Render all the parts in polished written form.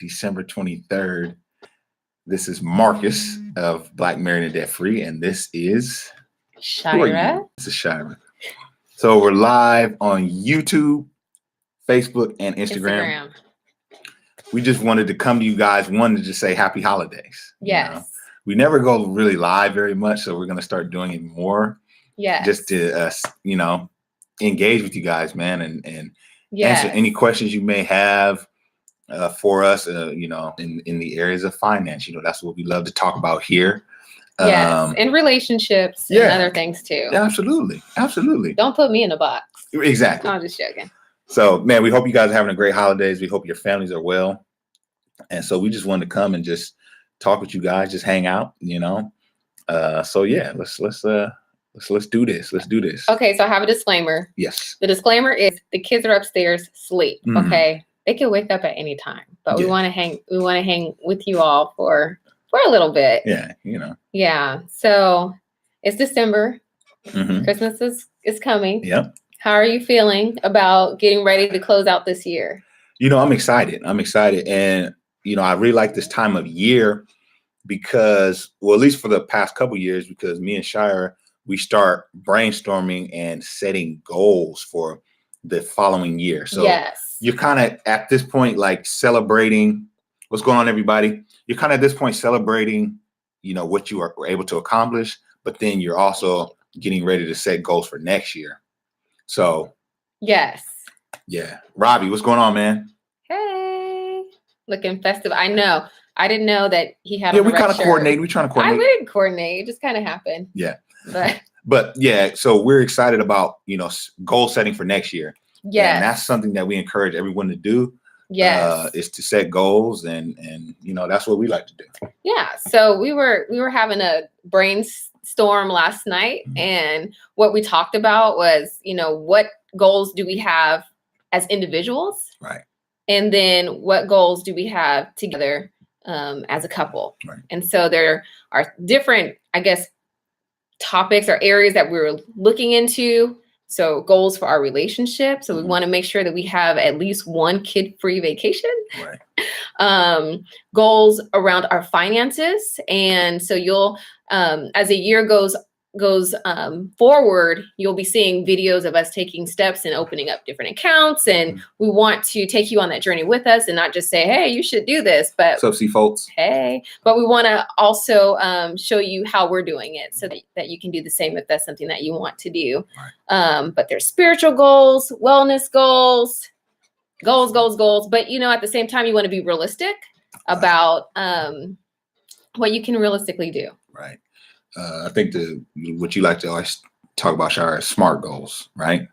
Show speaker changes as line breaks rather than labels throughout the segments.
December 23rd. This is Marcus of Black Married and Debt Free, and this is
Shira.
This is Shira. So we're live on YouTube, Facebook, and Instagram. We just wanted to come to you guys, wanted to just say happy holidays.
Yes.
You know? We never go really live very much, so we're going to start doing it more.
Yes.
Just to, engage with you guys, man, and answer any questions you may have for us, in the areas of finance. That's what we love to talk about here.
Yes, and relationships and other things too.
Absolutely. Absolutely.
Don't put me in a box.
Exactly.
I'm just joking.
So, man, we hope you guys are having a great holidays. We hope your families are well. And so we just wanted to come and just talk with you guys, just hang out, So yeah, let's do this. Let's do this.
Okay, so I have a disclaimer.
Yes.
The disclaimer is the kids are upstairs asleep.
Mhm.
Okay. They can wake up at any time, but we want to hang with you all for a little bit.
Yeah,
Yeah. So it's December.
Mhm.
Christmas is coming.
Yep.
How are you feeling about getting ready to close out this year?
I'm excited. And, I really like this time of year because, well, at least for the past couple of years, because me and Shira, we start brainstorming and setting goals for the following year. So you're kind of at this point, like celebrating what's going on, everybody. You're kind of at this point celebrating, what you are able to accomplish, but then you're also getting ready to set goals for next year. So,
yes.
Yeah. Robbie, what's going on, man?
Hey, looking festive. I know. I didn't know that he had.
Yeah, we kind of coordinate. We're trying to coordinate.
We didn't coordinate. It just kind of happened.
Yeah.
But
yeah, so we're excited about, goal setting for next year.
Yeah.
And that's something that we encourage everyone to do.
Yes.
Is to set goals and that's what we like to do.
Yeah. So we were having a brainstorm last night,
Mm-hmm.
and what we talked about was, what goals do we have as individuals?
Right.
And then what goals do we have together as a couple?
Right.
And so there are different, I guess, topics or areas that we were looking into. So goals for our relationship. So we want to make sure that we have at least one kid-free vacation.
Right.
Goals around our finances. And so you'll, as a year goes forward, you'll be seeing videos of us taking steps and opening up different accounts. And we want to take you on that journey with us and not just say, hey, you should do this, but
what's up, C folks?
Hey, but we want to also show you how we're doing it so that you can do the same if that's something that you want to do.
Right.
But there's spiritual goals, wellness goals. But, at the same time, you want to be realistic about what you can realistically do.
Right. I think what you like to always talk about, Shara, is SMART goals, right?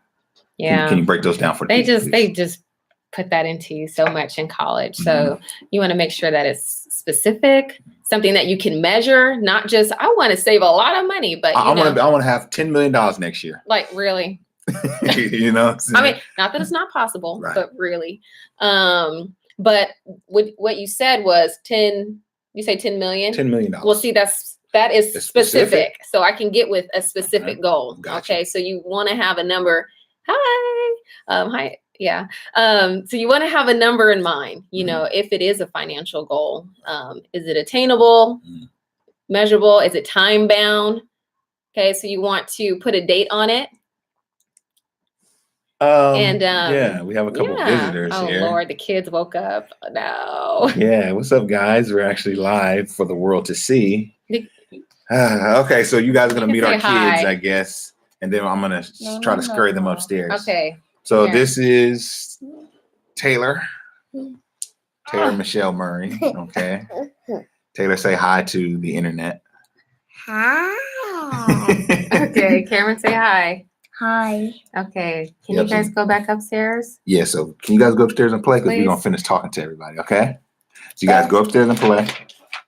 Yeah.
Can you break those down for
they
people,
they just put that into you so much in college. So you want to make sure that it's specific, something that you can measure, not just I want to save a lot of money, but
I want to have $10 million next year.
Like really.
I mean, not
that it's not possible,
right.
But really. But what you said was 10. You say 10 million?
$10 million.
Well, see, that is specific. So I can get with a specific goal.
Gotcha.
Okay. So you want to have a number. Hi. Hi. Yeah. So you want to have a number in mind, if it is a financial goal. Is it attainable, measurable? Is it time bound? Okay. So you want to put a date on it.
Yeah, we have a couple visitors here.
Oh Lord, the kids woke up. No.
Yeah, what's up, guys? We're actually live for the world to see. Okay, so you guys are gonna meet our kids, I guess, and then I'm gonna try to scurry them upstairs.
Okay.
So this is Taylor Michelle Murray. Okay. Taylor, say hi to the internet.
Hi.
Okay, Cameron, say hi.
Hi.
Okay. Can you guys go back upstairs?
Yeah, so can you guys go upstairs and play? Because we're going to finish talking to everybody, okay? So you guys go upstairs and play.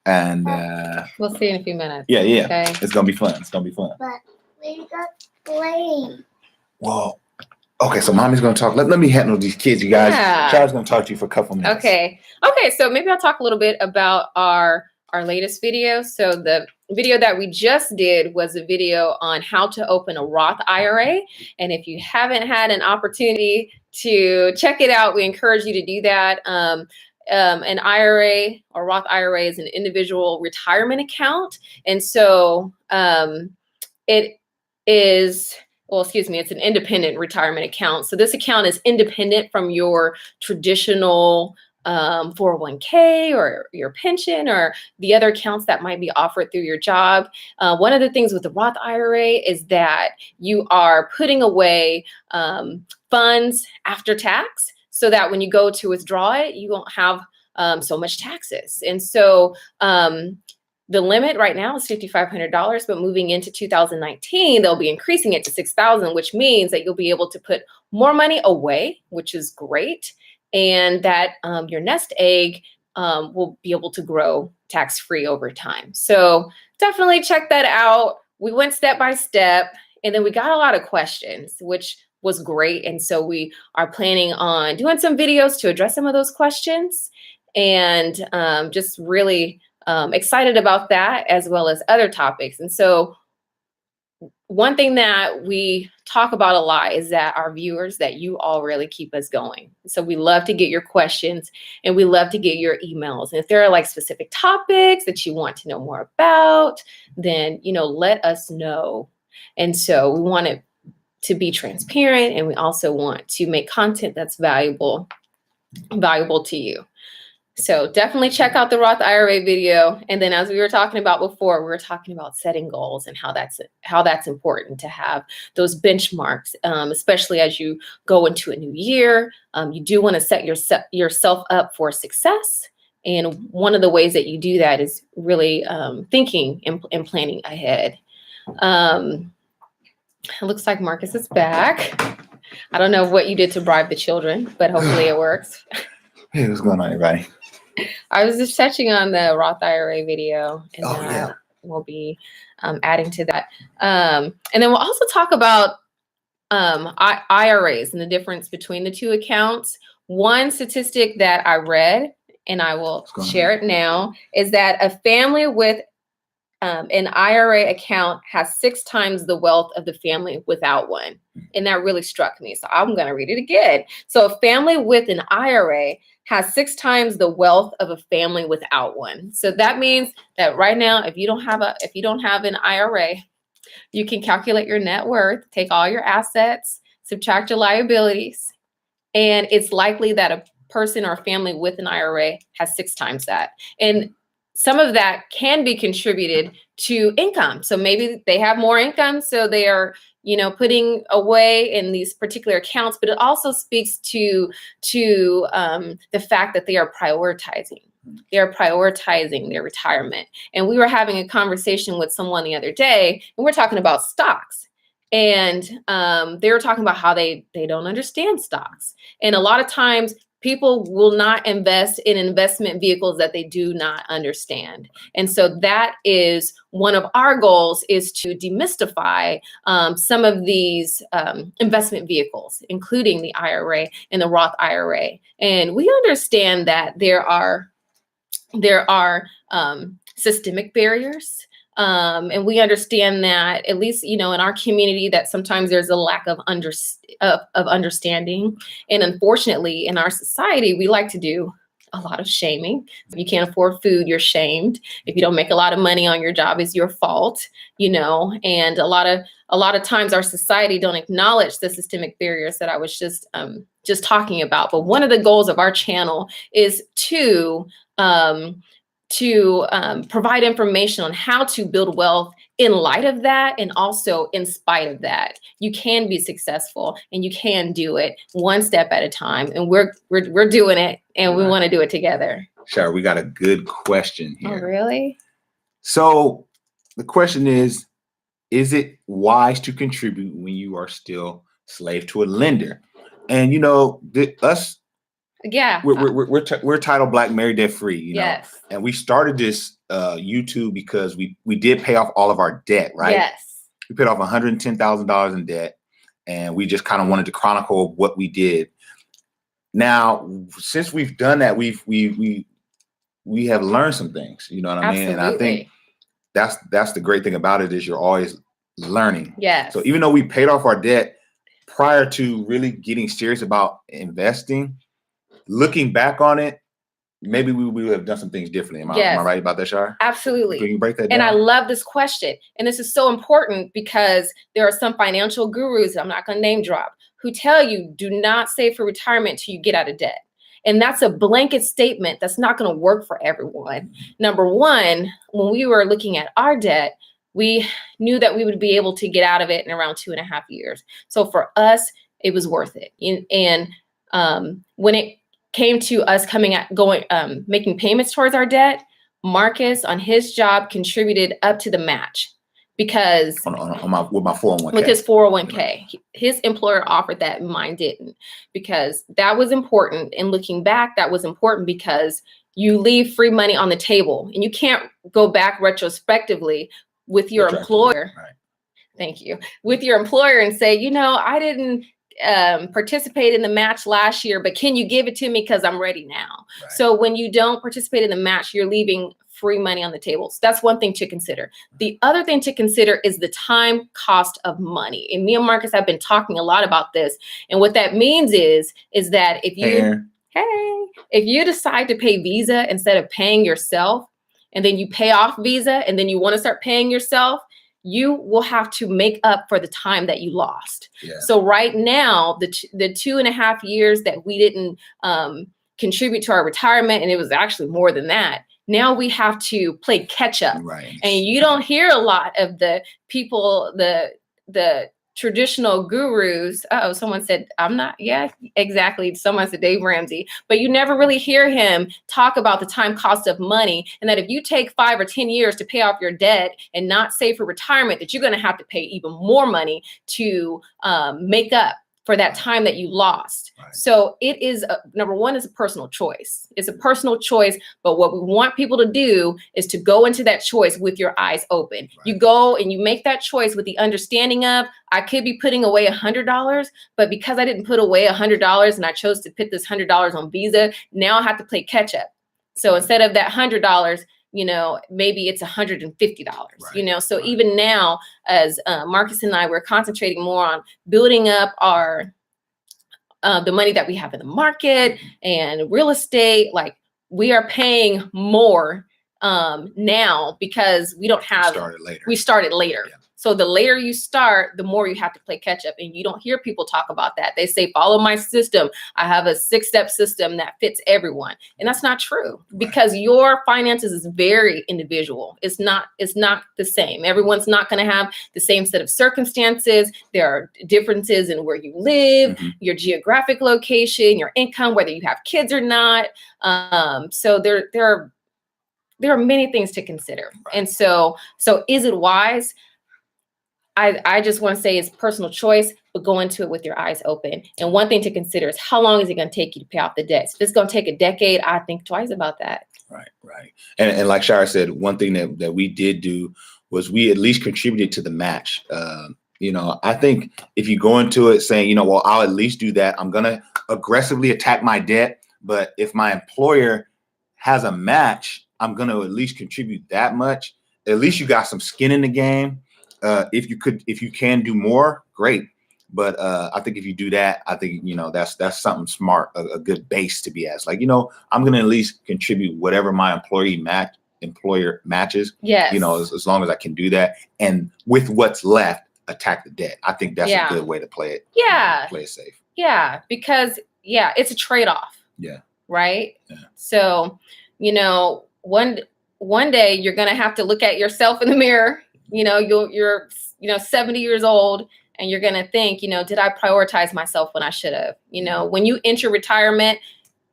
And
we'll see in a few minutes.
Yeah.
Okay.
It's going to be fun.
But we got playing.
Well, okay, so mommy's going to talk. Let me handle these kids, you guys.
Yeah.
Charles going to talk to you for a couple minutes.
Okay, so maybe I'll talk a little bit about our latest video. So the video that we just did was a video on how to open a Roth IRA. And if you haven't had an opportunity to check it out, we encourage you to do that. an IRA or Roth IRA is an individual retirement account. And so it is, well, excuse me, it's an independent retirement account. So this account is independent from your traditional 401k or your pension or the other accounts that might be offered through your job. One of the things with the Roth IRA is that you are putting away funds after tax so that when you go to withdraw it, you won't have so much taxes. And so the limit right now is $5,500, but moving into 2019, they'll be increasing it to $6,000, which means that you'll be able to put more money away, which is great, and that your nest egg will be able to grow tax-free over time. So definitely check that out. We went step by step, and then we got a lot of questions, which was great. And so we are planning on doing some videos to address some of those questions, and just really excited about that, as well as other topics. And so one thing that we talk about a lot is that our viewers, that you all really keep us going. So we love to get your questions, and we love to get your emails. And if there are like specific topics that you want to know more about, then, let us know. And so we want it to be transparent, and we also want to make content that's valuable to you. So definitely check out the Roth IRA video. And then, as we were talking about before, we were talking about setting goals and how that's important to have those benchmarks, especially as you go into a new year. You do want to set yourself up for success. And one of the ways that you do that is really thinking and planning ahead. It looks like Marcus is back. I don't know what you did to bribe the children, but hopefully it works.
Hey, what's going on, everybody?
I was just touching on the Roth IRA video, and
yeah.
We'll be adding to that. And then we'll also talk about IRAs and the difference between the two accounts. One statistic that I read, and I will share it now, is that a family with an IRA account has 6 times the wealth of the family without one. And that really struck me. So I'm going to read it again. So a family with an IRA has 6 times the wealth of a family without one. So that means that right now, if you don't have an IRA, you can calculate your net worth, take all your assets, subtract your liabilities, and it's likely that a person or a family with an IRA has 6 times that. And some of that can be contributed to income. So maybe they have more income, so they are, putting away in these particular accounts, but it also speaks to the fact that they are prioritizing. They are prioritizing their retirement. And we were having a conversation with someone the other day, and we're talking about stocks. And they were talking about how they don't understand stocks. And a lot of times people will not invest in investment vehicles that they do not understand. And so that is one of our goals, is to demystify some of these investment vehicles, including the IRA and the Roth IRA. And we understand that there are systemic barriers. And we understand that, at least, in our community, that sometimes there's a lack of understanding. And unfortunately, in our society, we like to do a lot of shaming. If you can't afford food, you're shamed. If you don't make a lot of money on your job, it's your fault, and a lot of times our society don't acknowledge the systemic barriers that I was just talking about. But one of the goals of our channel is to provide information on how to build wealth in light of that, and also in spite of that. You can be successful, and you can do it one step at a time. And we're doing it, and we want to do it together.
Sure, we got a good question here.
Oh, really?
So the question is it wise to contribute when you are still slave to a lender? And
Yeah,
we're titled Black Married Debt Free,
Yes.
And we started this YouTube because we did pay off all of our debt, right?
Yes.
We paid off $110,000 in debt, and we just kind of wanted to chronicle what we did. Now, since we've done that, we have learned some things, you know what I mean? And I think that's the great thing about it, is you're always learning.
Yes.
So even though we paid off our debt prior to really getting serious about investing, looking back on it, maybe we would have done some things differently. Am
Yes.
I right about that, Shar?
Absolutely.
Can you break that
And I
down?
love this question. And this is so important because there are some financial gurus, I'm not going to name drop, who tell you do not save for retirement till you get out of debt. And that's a blanket statement that's not going to work for everyone. Number one, when we were looking at our debt, we knew that we would be able to get out of it in around 2.5 years. So for us, it was worth it. And when it came to us making payments towards our debt, Marcus on his job contributed up to the match because
with my 401k.
with his 401k, his employer offered that, and mine didn't, because that was important. And looking back, that was important because you leave free money on the table, and you can't go back retrospectively with your employer.
Right.
Thank you. With your employer and say, I didn't participate in the match last year, but can you give it to me because I'm ready now?
Right.
So when you don't participate in the match, you're leaving free money on the table. So that's one thing to consider. The other thing to consider is the time cost of money. And me and Marcus have been talking a lot about this. And what that means is that if you decide to pay Visa instead of paying yourself, and then you pay off Visa, and then you want to start paying yourself, you will have to make up for the time that you lost.
Yeah.
So right now, the 2.5 years that we didn't contribute to our retirement, and it was actually more than that, now we have to play catch up.
Right.
And you don't hear a lot of the people, the traditional gurus. Oh, someone said, I'm not. Yeah, exactly. Someone said Dave Ramsey, but you never really hear him talk about the time cost of money, and that if you take 5 or 10 years to pay off your debt and not save for retirement, that you're going to have to pay even more money to make up for that time that you lost.
Right.
So it is, number one, is a personal choice. It's a personal choice, but what we want people to do is to go into that choice with your eyes open. Right. You go and you make that choice with the understanding of, I could be putting away $100, but because I didn't put away $100 and I chose to put this $100 on Visa, now I have to play catch up. So instead of that $100, maybe it's $150, right. So right. Even now, as Marcus and I, we're concentrating more on building up our, the money that we have in the market and real estate. Like, we are paying more now because we don't have, we started later. Yeah. So the later you start, the more you have to play catch up. And you don't hear people talk about that. They say, follow my system. I have a 6-step system that fits everyone. And that's not true, because your finances is very individual. It's not the same. Everyone's not going to have the same set of circumstances. There are differences in where you live, your geographic location, your income, whether you have kids or not. So there are many things to consider. And so is it wise? I just want to say it's personal choice, but go into it with your eyes open. And one thing to consider is, how long is it going to take you to pay off the debt? If it's going to take a decade, I think twice about that.
Right. And like Shara said, one thing that we did do was we at least contributed to the match. I think if you go into it saying, well, I'll at least do that. I'm going to aggressively attack my debt. But if my employer has a match, I'm going to at least contribute that much. At least you got some skin in the game. If you can do more, great. But I think if you do that, I think, that's something smart, a good base to be as. Like, I'm going to at least contribute whatever my employer matches.
Yes.
As long as I can do that. And with what's left, attack the debt. I think that's a good way to play it.
Yeah.
Play it safe.
Yeah. Because, it's a trade-off.
Yeah.
Right.
Yeah.
So, one day you're going to have to look at yourself in the mirror. You're 70 years old, and you're going to think, did I prioritize myself when I should have? When you enter retirement,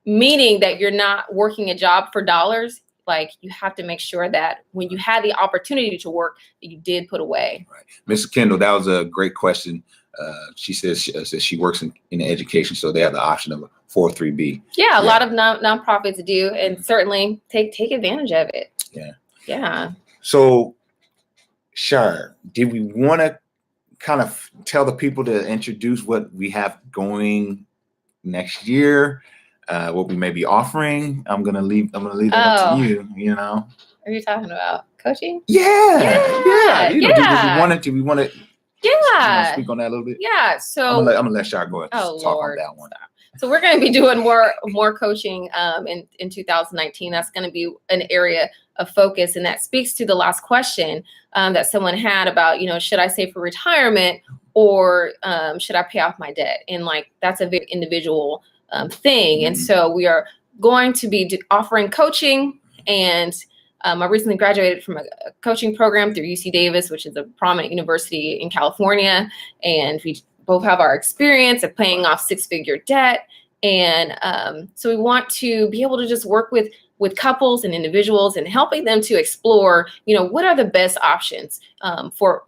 meaning that you're not working a job for dollars, like, you have to make sure that when you had the opportunity to work, that you did put away.
Right. Mrs. Kendall, that was a great question. She says she works in education, so they have the option of a 403B.
Yeah, a lot of nonprofits do, and certainly take advantage of it.
Yeah.
Yeah.
So, Shar, did we want to kind of tell the people to introduce what we have going next year, what we may be offering? I'm gonna leave that up to you.
What are you talking about? Coaching?
Yeah. Do we want to?
Yeah.
Speak on that a little bit.
Yeah. So
I'm gonna let Shar go and talk on that one.
So we're going to be doing more coaching in 2019. That's going to be an area of focus, and that speaks to the last question that someone had about, should I save for retirement or should I pay off my debt? And like that's a very individual thing. And so we are going to be offering coaching, and I recently graduated from a coaching program through UC Davis, which is a prominent university in California, and we both have our experience of paying off six-figure debt. And so we want to be able to just work with couples and individuals and helping them to explore, what are the best options for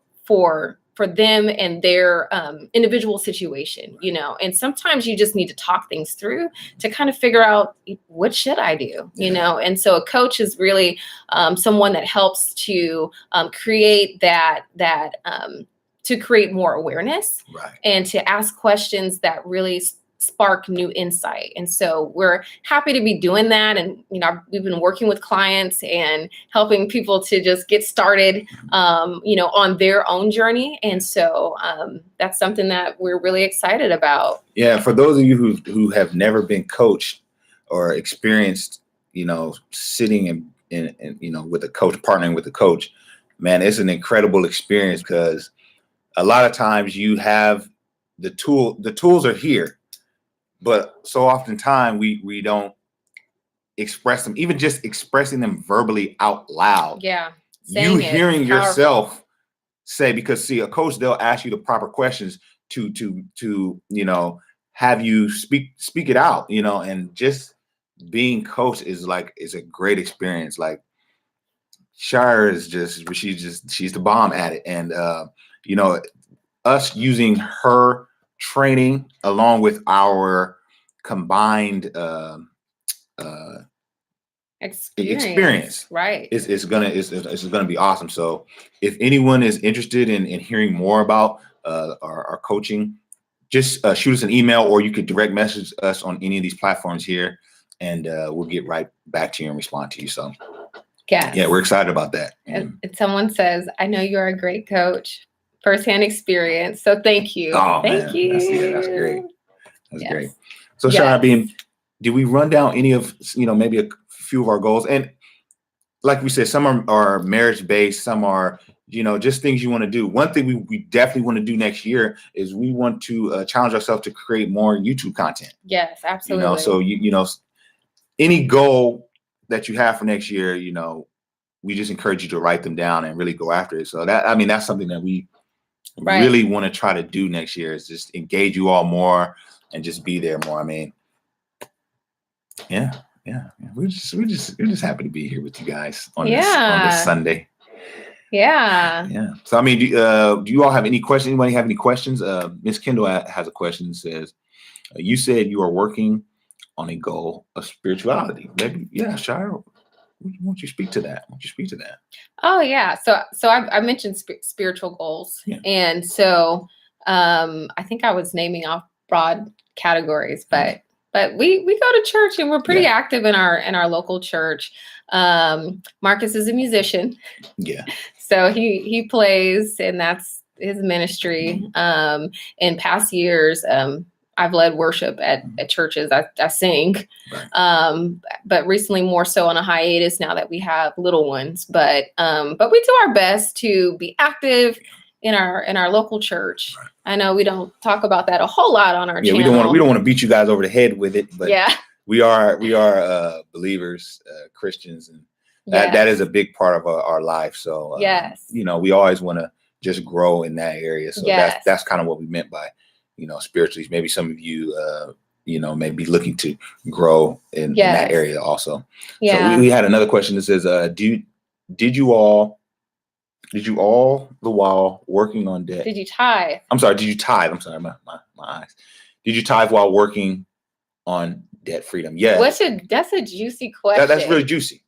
them and their individual situation, and sometimes you just need to talk things through to kind of figure out what should I do, and so a coach is really someone that helps to create to create more awareness,
Right.
and to ask questions that really spark new insight. And so we're happy to be doing that. And, we've been working with clients and helping people to just get started, on their own journey. And so that's something that we're really excited about.
Yeah. For those of you who have never been coached or experienced, sitting in with a coach, partnering with a coach, man, it's an incredible experience because a lot of times you have the tools are here, but so oftentimes we don't express them, even just expressing them verbally out loud.
Yeah.
You hearing yourself say, because see, a coach, they'll ask you the proper questions to have you speak it out, and just being coached is a great experience. Like Shire is she's the bomb at it. And us using her training along with our combined experience,
right,
it's gonna be awesome. So if anyone is interested in hearing more about our coaching, just shoot us an email, or you could direct message us on any of these platforms here, and we'll get right back to you and respond to you. So yeah, we're excited about that.
And someone says, I know you're a great coach, firsthand experience. So thank you.
Oh,
thank you.
That's great. That's great. So
yes.
Shire, did we run down any of, maybe a few of our goals? And like we said, some are marriage based, some are, just things you want to do. One thing we definitely want to do next year is we want to challenge ourselves to create more YouTube content.
Yes, absolutely.
So any goal that you have for next year, we just encourage you to write them down and really go after it. So that's something that we really want to try to do next year, is just engage you all more and just be there more. Yeah. We're just happy to be here with you guys on this Sunday.
Yeah.
So do you all have any questions? Anybody have any questions? Miss Kendall has a question that says, you said you are working on a goal of spirituality. Maybe, Shire, won't you speak to that?
Oh yeah. So I mentioned spiritual goals, and so I think I was naming off broad categories, but we go to church and we're pretty active in our local church. Marcus is a musician.
Yeah.
So he plays, and that's his ministry. In past years, I've led worship at churches. I sing, but recently more so on a hiatus now that we have little ones. But we do our best to be active in our local church. Right. I know we don't talk about that a whole lot on our channel.
We don't want to beat you guys over the head with it, but we are believers, Christians, and that is a big part of our life. So we always want to just grow in that area. So that's kind of what we meant by spiritually. Maybe some of you may be looking to grow in that area also. Yeah. So we had another question that says, did you all the while working on debt?
Did you tithe?
I'm sorry. Did you tithe? I'm sorry, my eyes. Did you tithe while working on debt freedom? Yeah.
That's a juicy question.
That's really juicy.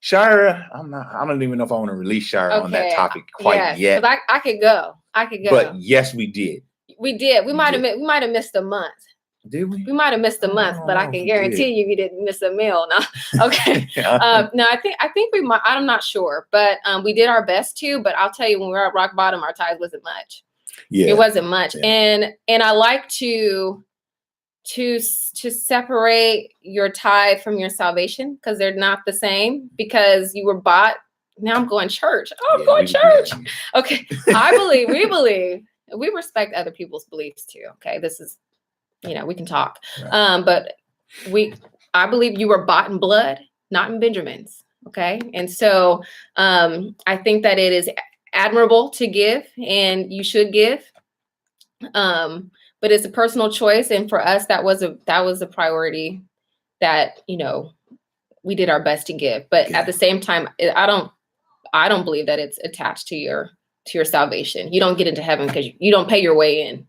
Shire, I don't even know if I want to release Shire on that topic quite yet.
Because I could go.
But yes, we did.
We did. We might have missed a month.
Did we?
We might have missed a month, but I can guarantee you we didn't miss a meal. No. Okay. No, I think we might. I'm not sure, but we did our best to. But I'll tell you, when we were at rock bottom, our tithe wasn't much. Yeah, it wasn't much, and I like to to separate your tithe from your salvation, because they're not the same, because you were bought. Now I'm going church. Oh, I'm going church. Okay. We believe, we respect other people's beliefs too. Okay. This is, we can talk.
Right.
But I believe you were bought in blood, not in Benjamins. Okay. And so I think that it is admirable to give, and you should give. But it's a personal choice. And for us, that was a priority that, we did our best to give. But at the same time, I don't believe that it's attached to your salvation. You don't get into heaven because you don't pay your way in,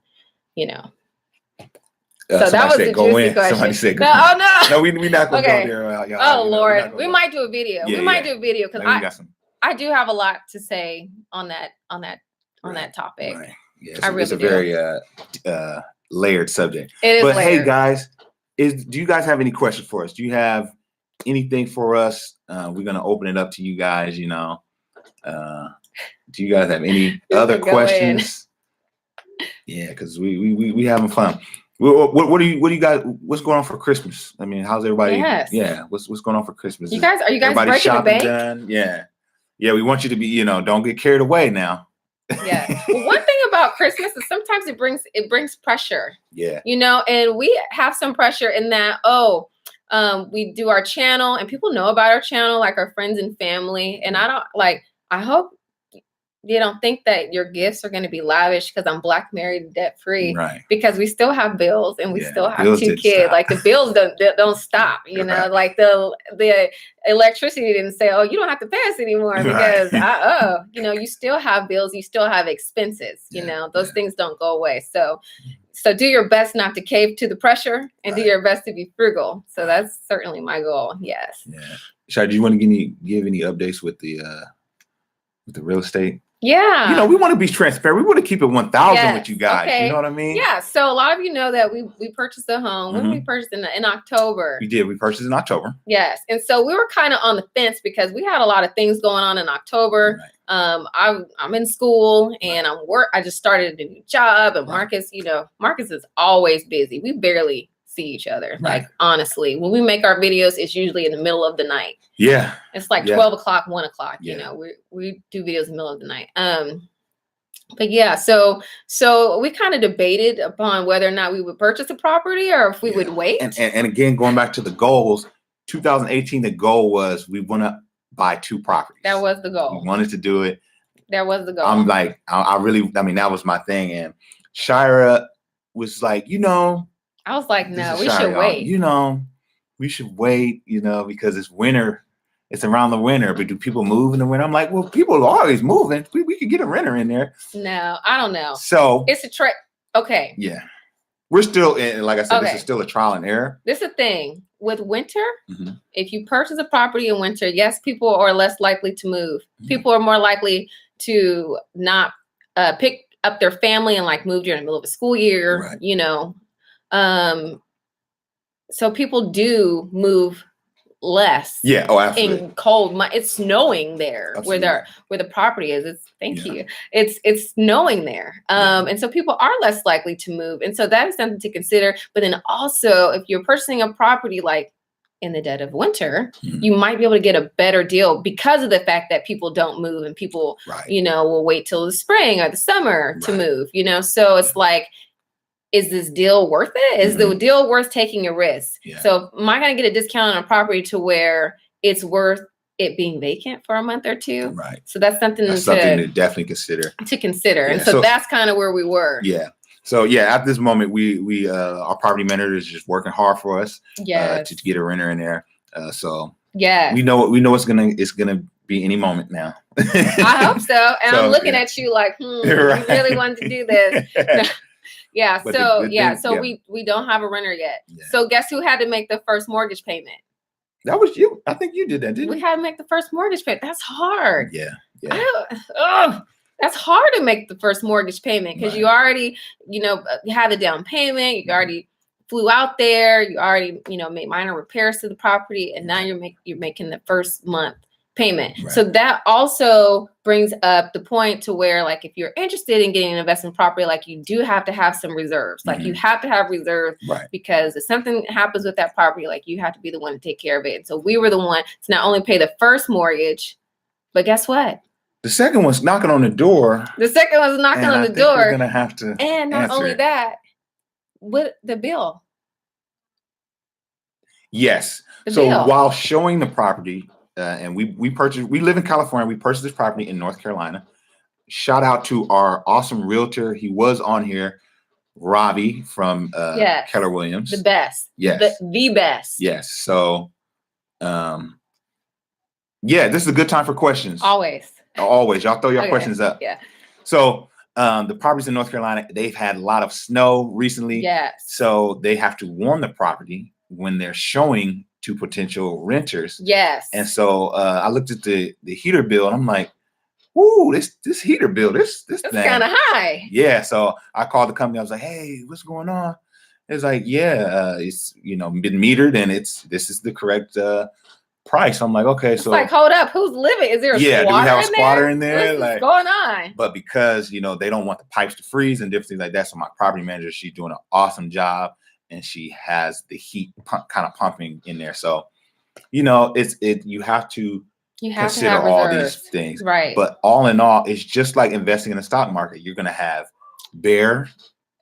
So that was the juicy question.
Somebody said,
no, oh no.
No, we're not going to go there.
Oh Lord, we might do a video.
Yeah,
we might do a video, because
I
do have a lot to say on that topic.
Right. Yeah,
it's
a very layered subject.
It is
but
layered.
Hey guys, do you guys have any questions for us? Do you have anything for us? We're gonna open it up to you guys. Do you guys have any other questions? Yeah, because we having fun. What do you guys? What's going on for Christmas? I mean, how's everybody?
Yes.
Yeah. What's going on for Christmas?
Are you guys
everybody
breaking the bank?
Done? Yeah. We want you to be. Don't get carried away now.
Yeah. Well, one thing about Christmas is sometimes it brings pressure.
Yeah.
And we have some pressure in that. We do our channel, and people know about our channel, like our friends and family. And I hope you don't think that your gifts are going to be lavish because I'm Black, married, debt free.
Right.
Because we still have bills, and we still have
bills
2 kids.
Stop.
Like the bills don't stop.
Right.
Like the electricity didn't say, "Oh, you don't have to pay us anymore," because you still have bills, you still have expenses. Those things don't go away. So do your best not to cave to the pressure, and do your best to be frugal. So that's certainly my goal. Yes.
Yeah. Shai, do you want to give any updates with the real estate?
Yeah.
We want to be transparent. We want to keep it 1,000 with you guys.
Okay.
You know what I mean?
Yeah. So a lot of you know that we purchased a home. When we purchased in October.
We did. We purchased in October.
Yes. And so we were kind of on the fence because we had a lot of things going on in October. Right. I'm in school, and I just started a new job, and Marcus is always busy. We barely see each other.
Right.
Like, honestly, when we make our videos, it's usually in the middle of the night.
Yeah.
It's like 12 o'clock, 1 o'clock. Yeah. We do videos in the middle of the night. But yeah, so we kind of debated upon whether or not we would purchase a property or if we would wait.
And again, going back to the goals, 2018, the goal was we want to buy 2 properties.
That was the goal.
We wanted to do it.
That was the goal.
I'm like, that was my thing. And Shira was like,
I was like, no, we should wait.
We should wait, because it's winter. It's around the winter, but do people move in the winter? I'm like, well, people are always moving. We could get a renter in there.
No, I don't know.
So
it's a trick. Okay.
Yeah. We're still in, like I said, This is still a trial and error.
This is the thing with winter. If you purchase a property in winter, yes, people are less likely to move. People are more likely to not pick up their family and move during the middle of a school year, right. So people do move less.
Yeah. Oh, absolutely.
In cold. It's snowing there. Absolutely. where the property is. Thank you. It's snowing there. And so people are less likely to move. And so that is something to consider. But then also, if you're purchasing a property in the dead of winter, you might be able to get a better deal because of the fact that people don't move, and people, right. Will wait till the spring or the summer to move, So it's like, is this deal worth it? Is the deal worth taking a risk? Yeah. So am I going to get a discount on a property to where it's worth it being vacant for a month or 2?
Right.
So that's something to
definitely consider.
Yeah, and so that's kind of where we were.
Yeah. So at this moment, we our property manager is just working hard for us.
Yes.
To get a renter in there.
Yeah.
We know it's gonna be any moment now.
I hope so. And I'm looking at you like, right. You really wanted to do this. Yeah. So we don't have a renter yet. Yeah. So guess who had to make the first mortgage payment?
That was you. I think you did that, didn't you?
We had to make the first mortgage payment. That's hard.
Yeah.
That's hard to make the first mortgage payment because you already, you had the down payment. You already flew out there. You already, made minor repairs to the property, and now you're making the first month payment.
Right.
So that also brings up the point to where, like, if you're interested in getting an investment property, like, you do have to have some reserves. Like, you have to have reserves,
Right.
because if something happens with that property, like, you have to be the one to take care of it. And so we were the one to not only pay the first mortgage, but guess what?
The second one's knocking on the door.
The second one's knocking
and
on
I
the
think
door.
We're gonna have to
And not
answer
only
it.
that, what the bill?
Yes.
The
So
bill.
while showing the property, and we live in California. We purchased this property in North Carolina. Shout out to our awesome realtor. He was on here, Robbie from
Yes.
Keller Williams.
The best.
Yes.
The best.
Yes. So, yeah, this is a good time for questions.
Always.
Always. Y'all throw your
Okay.
questions up.
Yeah.
So the properties in North Carolina, they've had a lot of snow recently.
Yes.
So they have to warn the property when they're showing to potential renters.
Yes.
And so I looked at the heater bill and I'm like, "Ooh, this heater bill, this
It's
thing."
kind of high.
Yeah. So I called the company. I was like, "Hey, what's going on?" It's like, "Yeah, it's been metered and this is the correct price." I'm like, "Okay."
It's
So
like, hold up, who's living? Is there a
yeah, do we
squatter
have a
in
squatter
there?
in there?
What's going on?
But because they don't want the pipes to freeze and different things like that, so my property manager, she's doing an awesome job, and she has the heat kind of pumping in there. So you have to consider
have
all
reserves.
these things,
Right?
But all in all, it's just like investing in the stock market. You're gonna have bear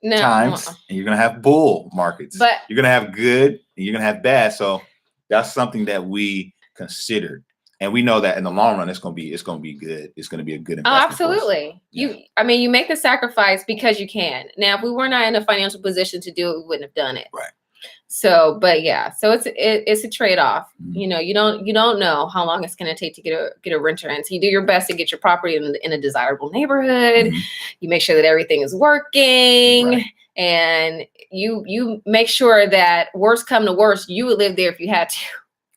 times and you're gonna have bull markets.
But
you're gonna have good and you're gonna have bad. So that's something that we considered. And we know that in the long run, it's gonna be good. It's gonna be a good investment.
Oh, absolutely.
Yeah.
You make the sacrifice because you can. Now, if we were not in a financial position to do it, we wouldn't have done it.
Right.
So, but yeah, so it's a trade-off.
Mm-hmm.
You don't know how long it's going to take to get a renter in. So you do your best to get your property in a desirable neighborhood.
Mm-hmm.
You make sure that everything is working,
right.
And you make sure that worst come to worst, you would live there if you had to.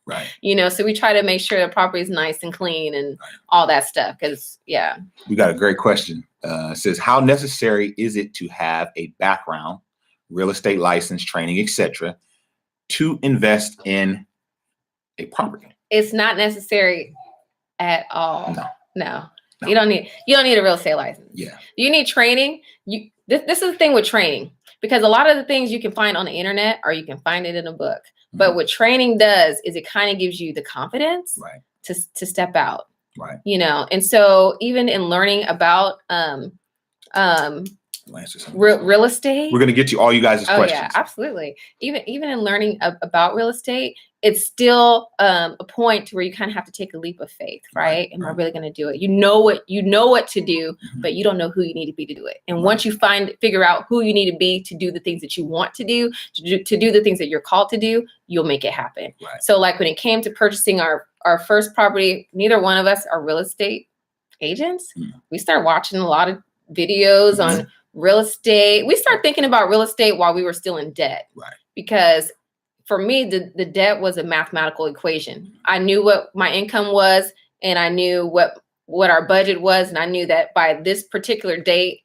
Right.
So we try to make sure the property is nice and clean and all that stuff. Because yeah,
we got a great question. It says, how necessary is it to have a background, real estate license, training, etc., to invest in a property?
It's not necessary at all. No. You don't need a real estate license.
Yeah.
You need training. This is the thing with training, because a lot of the things you can find on the internet or you can find it in a book. Mm-hmm. But what training does is it kind of gives you the confidence to step out.
Right.
And so even in learning about real estate,
we're going to get you all you guys' questions.
Yeah, absolutely. Even in learning about real estate, it's still a point to where you kind of have to take a leap of faith, right? Am I really going to do it? You know what to do, mm-hmm. but you don't know who you need to be to do it. And once you figure out who you need to be to do the things that you want to do the things that you're called to do, you'll make it happen.
Right.
So like when it came to purchasing our first property, neither one of us are real estate agents. Mm-hmm. We started watching a lot of videos mm-hmm. on real estate. We started thinking about real estate while we were still in debt.
Right.
Because for me, the debt was a mathematical equation. I knew what my income was, and I knew what our budget was, and I knew that by this particular date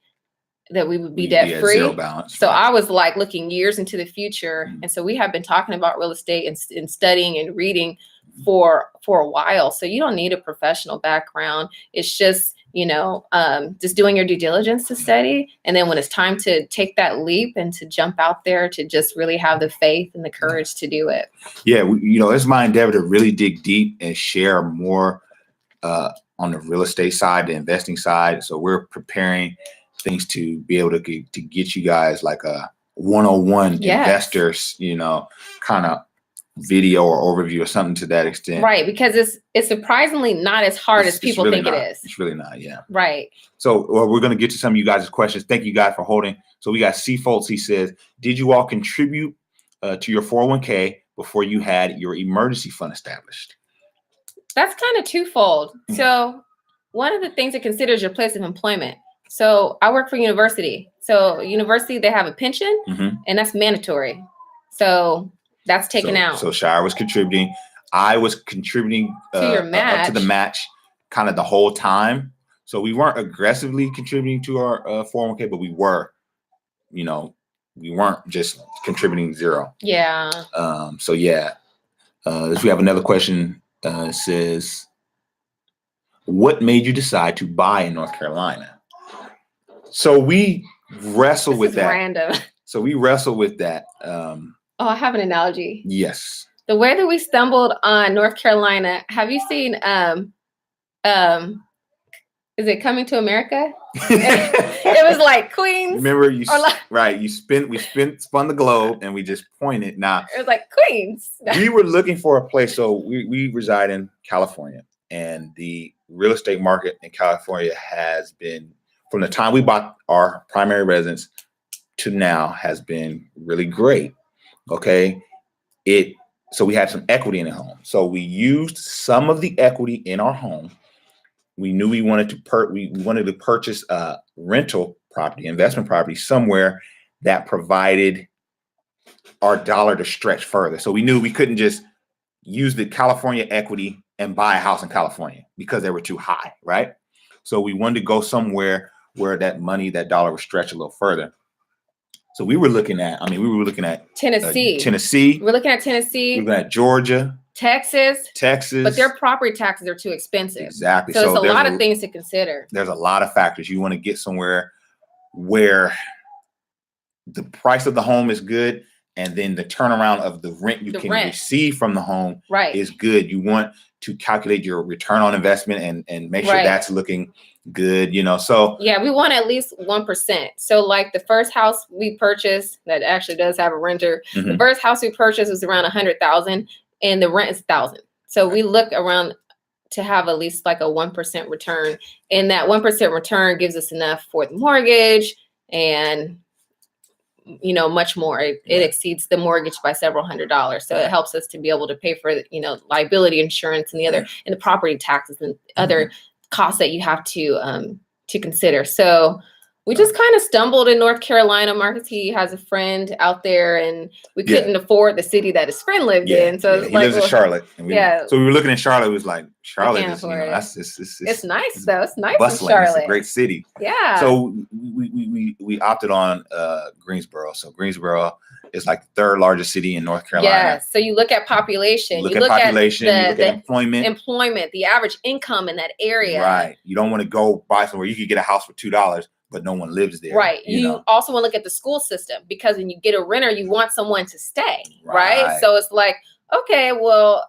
that we would be debt free.
Zero balance.
So I was like looking years into the future. Mm-hmm. And so we have been talking about real estate and studying and reading for a while. So you don't need a professional background. It's just just doing your due diligence to study. And then when it's time to take that leap and to jump out there, to just really have the faith and the courage to do it.
Yeah. It's my endeavor to really dig deep and share more on the real estate side, the investing side. So we're preparing things to be able to get you guys like a 101 investors, kind of video or overview or something to that extent.
Right, because it's surprisingly not as hard as people think it is.
It's really not, yeah.
Right.
So we're going to get to some of you guys' questions. Thank you guys for holding. So we got C. Foltz. He says, did you all contribute to your 401k before you had your emergency fund established? That's
kind of twofold. Mm-hmm. So one of the things it considers your place of employment. So I work for university. So university, they have a pension, mm-hmm. and that's mandatory. So that's taken out.
So Shire was contributing. I was contributing
to your match.
Up to the match kind of the whole time. So we weren't aggressively contributing to our 401k, but we were, we weren't just contributing zero.
Yeah.
So yeah. We have another question. It says, what made you decide to buy in North Carolina? So we wrestle with that.
Random.
So we wrestle with that.
Oh, I have an analogy.
Yes.
The way that we stumbled on North Carolina, have you seen is it Coming to America? It was like Queens.
Remember you
like,
you spun the globe and we just pointed. Now
it was like Queens.
we were looking for a place. So we reside in California, and the real estate market in California has been, from the time we bought our primary residence to now, has been really great. Okay. So we had some equity in the home. So we used some of the equity in our home. We knew we wanted to purchase a rental property, investment property somewhere that provided our dollar to stretch further. So we knew we couldn't just use the California equity and buy a house in California because they were too high, right? So we wanted to go somewhere where that dollar would stretch a little further. So we were looking at
Tennessee.
Tennessee.
We're looking at Tennessee.
We're looking at Georgia.
Texas.
But
their property taxes are too expensive.
Exactly.
So it's a lot of things to consider.
There's a lot of factors. You want to get somewhere where the price of the home is good, and then the turnaround of the rent you can receive from the home is good. You want to calculate your return on investment and make sure that's looking good, so
yeah, we want at least 1%. So like the first house we purchased that actually does have a renter, the first house we purchased was around 100,000 and the rent is 1,000. So we look around to have at least like a 1% return, and that 1% return gives us enough for the mortgage and much more. It exceeds the mortgage by several $100s. So it helps us to be able to pay for liability insurance and the property taxes and other costs that you have to consider. So we just kind of stumbled in North Carolina. Marcus, he has a friend out there, and we couldn't afford the city that his friend lived in. So
he lives in Charlotte. And so we were looking at Charlotte. It was like, Charlotte is,
it's nice though. It's nice
bustling.
in Charlotte.
It's a great city.
Yeah.
So we opted on Greensboro. So Greensboro is like the third largest city in North Carolina.
Yeah. So you look at population.
You look at employment.
The average income in that area.
Right. You don't want to go buy somewhere. You could get a house for $2, but no one lives there.
Right. You also want to look at the school system, because when you get a renter, you want someone to stay. Right. So it's like, okay, well,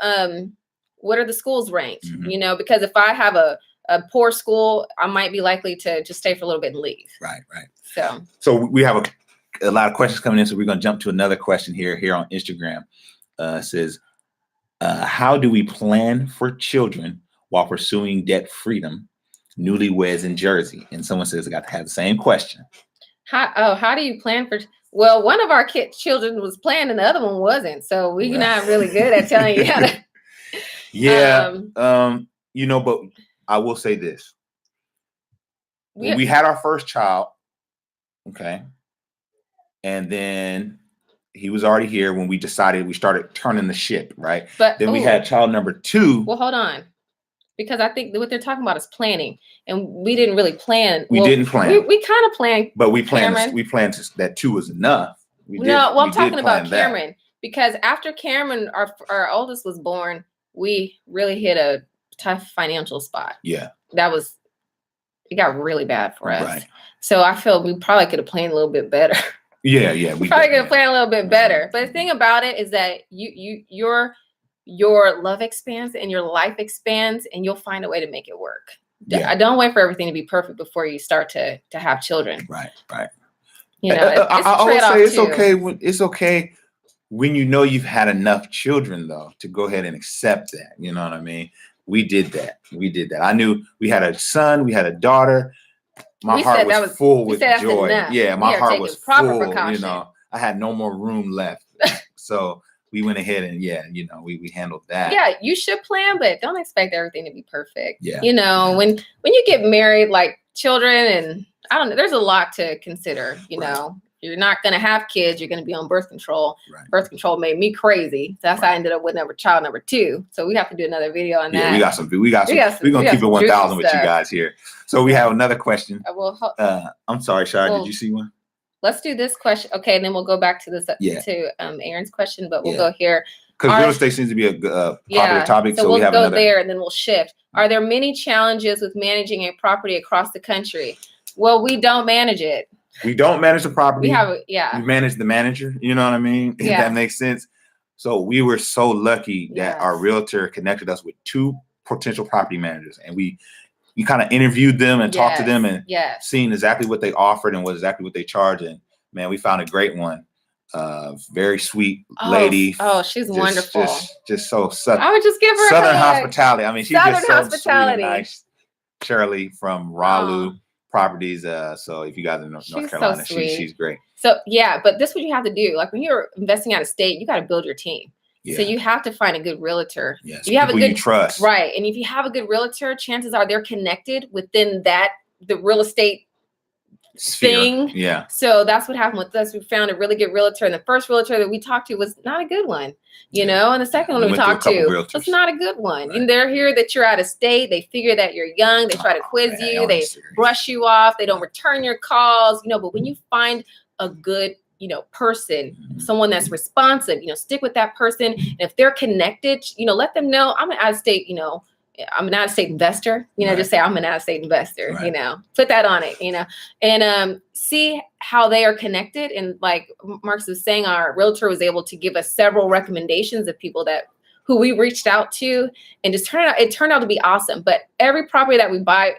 what are the schools ranked? Because if I have a poor school, I might be likely to just stay for a little bit and leave.
Right.
So
we have a lot of questions coming in. So we're going to jump to another question here on Instagram. It says, how do we plan for children while pursuing debt freedom? Newlyweds in Jersey. And someone says, I got to have the same question.
How do you plan for? Well, one of our children was planned and the other one wasn't. So we're not really good at telling you how to.
But I will say this. When we had our first child, okay, and then he was already here when we started turning the ship, right? But then we had child number 2.
Well, hold on. Because I think what they're talking about is planning, and we didn't really plan.
We didn't plan.
We kind of planned,
but we planned. We planned that 2 was enough.
I'm talking about Cameron, because after Cameron, our oldest, was born, we really hit a tough financial spot.
Yeah,
it got really bad for us.
Right.
So I feel we probably could have planned a little bit better.
Yeah,
we probably could have planned a little bit better. But the thing about it is that your love expands and your life expands, and you'll find a way to make it work. Yeah. I don't wait for everything to be perfect before you start to have children.
Right.
I
would say it's okay. It's okay when you've had enough children, though, to go ahead and accept that. You know what I mean? We did that. I knew we had a son, we had a daughter. My heart was full with joy. Yeah, my heart was full. Precaution. I had no more room left. So we went ahead and we handled that.
Yeah, you should plan, but don't expect everything to be perfect.
Yeah.
When you get married, like children, and I don't know, there's a lot to consider. You're not going to have kids. You're going to be on birth control. Right. Birth control made me crazy. So that's how I ended up with child number 2. So we have to do another video on that.
Yeah, we got some. We're going to keep it 1,000 with you guys here. So we have another question. I'm sorry, Shara, did you see one?
Let's do this question. Okay, and then we'll go back to this to Aaron's question, but we'll go here.
Because real estate seems to be a popular topic.
So we'll go there and then we'll shift. Are there many challenges with managing a property across the country? Well, we don't manage it.
We don't manage the property.
We
manage the manager. You know what I mean? If that makes sense. So we were so lucky that our realtor connected us with 2 potential property managers, and we kind of interviewed them and talked to them and seen exactly what they offered and exactly what they charged. And man, we found a great one. Very sweet lady.
Oh, she's wonderful.
Just so
I would just give her
Southern
a hug.
hospitality. I mean, she's
Southern
just so
hospitality.
sweet and nice. Shirley from Ralu Properties. So if you guys are in North Carolina, she's great.
So but this is what you have to do. Like when you're investing out of state, you got to build your team. Yeah. So you have to find a good realtor.
Yes, you have a good you trust.
Right. And if you have a good realtor, chances are they're connected within the real estate thing.
Yeah.
So that's what happened with us. We found a really good realtor, and the first realtor that we talked to was not a good one, you know, and the second one we talked to was not a good one. Right. And they're here that you're out of state. They figure that you're young. They try to quiz you. They brush you off. They don't return your calls, you know, but when you find a good person, someone that's responsive, stick with that person. And if they're connected, let them know I'm an out-of-state, I'm an out-of-state investor, just say I'm an out-of-state investor, put that on it, and see how they are connected. And like Marcus was saying, our realtor was able to give us several recommendations of people who we reached out to, and it turned out to be awesome. But every property that we buy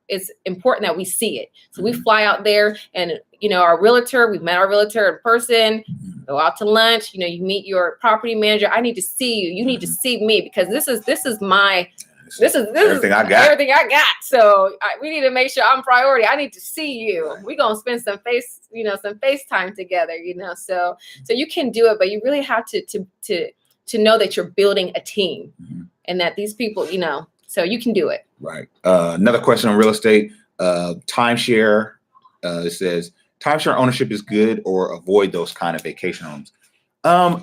it's important that we see it. So we fly out there and, our realtor, we've met our realtor in person, go out to lunch, you meet your property manager. I need to see you. You need to see me, because this is everything I got. So we need to make sure I'm priority. I need to see you. We're going to spend some FaceTime together, so you can do it, but you really have to know that you're building a team and that these people, so you can do it.
Right. Another question on real estate, timeshare. It says timeshare ownership is good, or avoid those kind of vacation homes.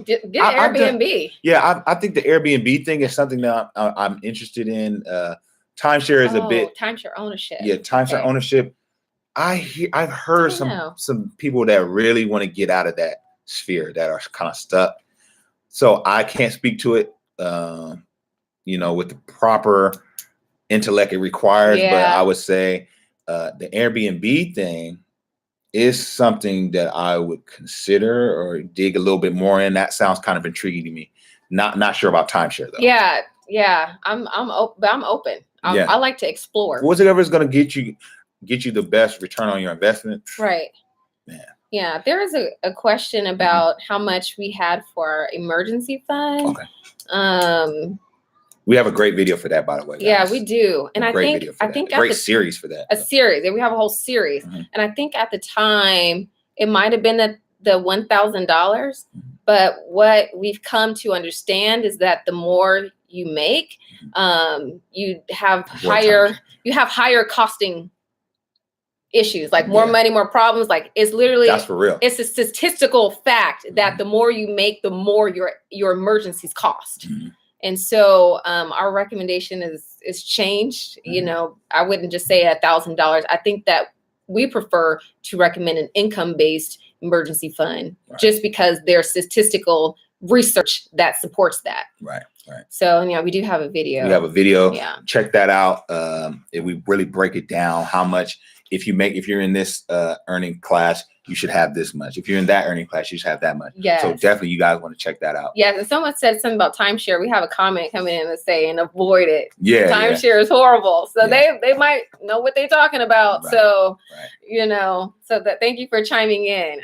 Get Airbnb.
I think the Airbnb thing is something that I'm interested in. Timeshare is a bit
timeshare ownership.
Yeah, timeshare ownership. I've heard some people that really want to get out of that sphere, that are kind of stuck. So I can't speak to it. With the proper intellect it requires, but I would say the Airbnb thing is something that I would consider or dig a little bit more in. That sounds kind of intriguing to me. Not sure about timeshare though.
Yeah. I'm open. I like to explore.
What's it ever is going to get you the best return on your investment?
Right. Yeah. There is a question about how much we had for our emergency fund.
Okay. We have a great video for that, by the way, guys.
Yeah, we do. And I think
a great series for that.
A series. We have a whole series. And I think at the time it might have been the $1,000, but what we've come to understand is that the more you make, you have higher costing issues, like more money, more problems. Like it's literally,
that's for real.
It's a statistical fact that the more you make, the more your emergencies cost. And so our recommendation is changed. I wouldn't just say $1,000. I think that we prefer to recommend an income-based emergency fund, just because there's statistical research that supports that. Right. So we do have a video.
We have a video. Yeah. Check that out. If we really break it down, how much if you're in this earning class, you should have this much. If you're in that earning class, you should have that much.
Yes.
So definitely you guys want to check that out.
Yeah. And someone said something about timeshare. We have a comment coming in and saying avoid it.
Yeah.
Timeshare is horrible. So they might know what they're talking about. Right. So, so that thank you for chiming in.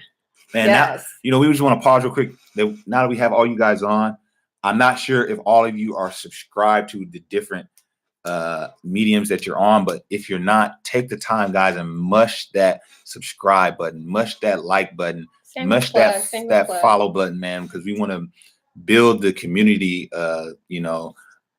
And now, we just want to pause real quick. Now that we have all you guys on, I'm not sure if all of you are subscribed to the different mediums that you're on, but if you're not, take the time, guys, and mush that subscribe button, mush that like button, mush that follow button, man, because we want to build the community of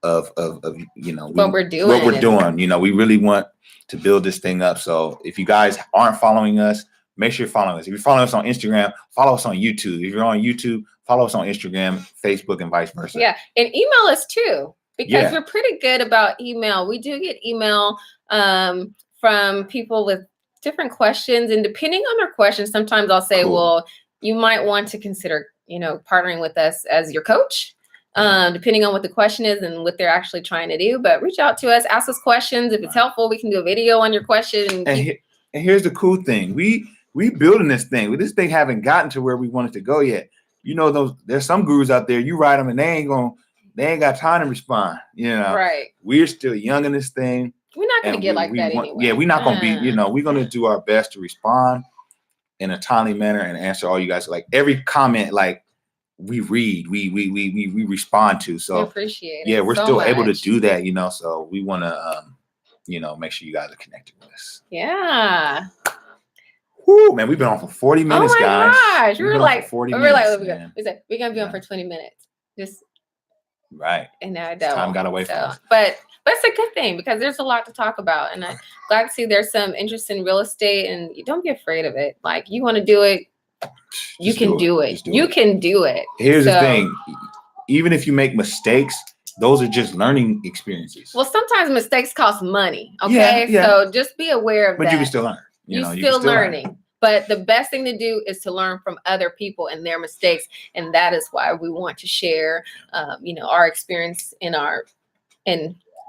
what we're doing.
We really want to build this thing up. So if you guys aren't following us, make sure you're following us. If you're following us on Instagram, follow us on YouTube. If you're on YouTube, follow us on Instagram, Facebook, and vice versa.
Yeah, and email us too. Because we're pretty good about email. We do get email from people with different questions. And depending on their questions, sometimes I'll say, well, you might want to consider, partnering with us as your coach. depending on what the question is and what they're actually trying to do. But reach out to us, ask us questions. If it's helpful, we can do a video on your question.
And here's the cool thing. We building this thing. This thing haven't gotten to where we want it to go yet. You know, there's some gurus out there, you write them and they ain't got time to respond. You know,
right.
We're still young in this thing.
We're not going to get like that anyway.
Yeah, we're not going to be, you know, we're going to do our best to respond in a timely manner and answer all you guys. Like every comment, like we read, we respond to. So
we appreciate it.
Yeah, we're
so
still
much.
able to do that, you know, so we want to, you know, make sure you guys are connected with us.
Yeah.
Woo, man, we've been on for 40 minutes, guys.
Oh my gosh. We were like,
40
we
minutes,
were like, we're going to be on for 20 minutes. Just
right.
And now I don't.
Time got away from us.
But it's a good thing because there's a lot to talk about. And I'm glad to see there's some interest in real estate, and you don't be afraid of it. Like you want to do it, you can do it. You can do it.
Here's the thing. Even if you make mistakes, those are just learning experiences.
Well, sometimes mistakes cost money. Okay.
Yeah.
So just be aware of that.
But you can still learn.
You're still learning. But the best thing to do is to learn from other people and their mistakes. And that is why we want to share, you know, our experience in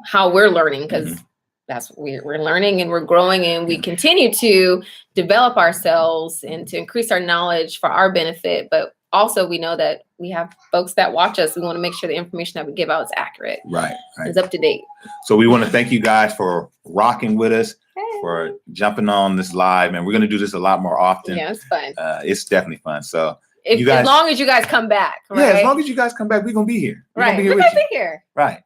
how we're learning, because that's what we're learning and we're growing, and we continue to develop ourselves and to increase our knowledge for our benefit. But also we know that we have folks that watch us. We want to make sure the information that we give out is accurate.
Right.
It's up to date.
So we want to thank you guys for rocking with us, for jumping on this live, and we're going to do this a lot more often.
Yeah, it's fun.
It's definitely fun. So
as long as you guys come back, right?
Yeah, as long as you guys come back, we're going to be here.
We're going to be here.
Right.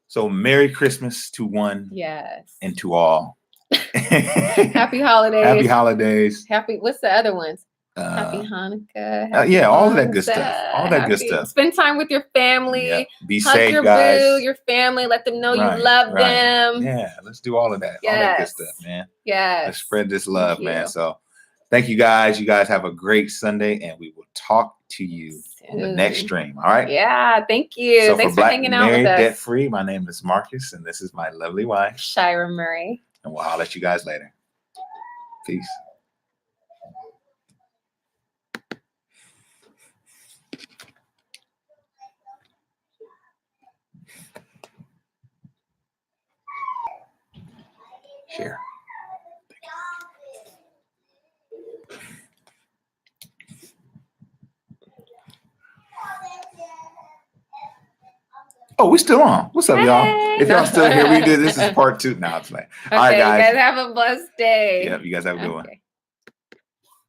So Merry Christmas to one.
Yes.
And to all.
Happy holidays.
Happy holidays.
What's the other ones? Happy Hanukkah.
All of that good stuff. All that good stuff.
Spend time with your family.
Yeah. Be
Hug
safe,
your
guys.
your family. Let them know you love them.
Yeah, let's do all of that.
Yes.
All that good stuff, man.
Yes.
Let's spread this love, man. So thank you guys. You guys have a great Sunday, and we will talk to you on the next stream. All right?
Yeah, thank you.
So
Thanks for hanging out with us.
Debt Free, my name is Marcus, and this is my lovely wife,
Shira Murray.
And we'll holler at you guys later. Peace. Share. Oh, we still on. What's up, y'all? If y'all still here, this is part 2. Now it's like, all right, guys.
You guys have a blessed day.
Yeah, you guys have a good one.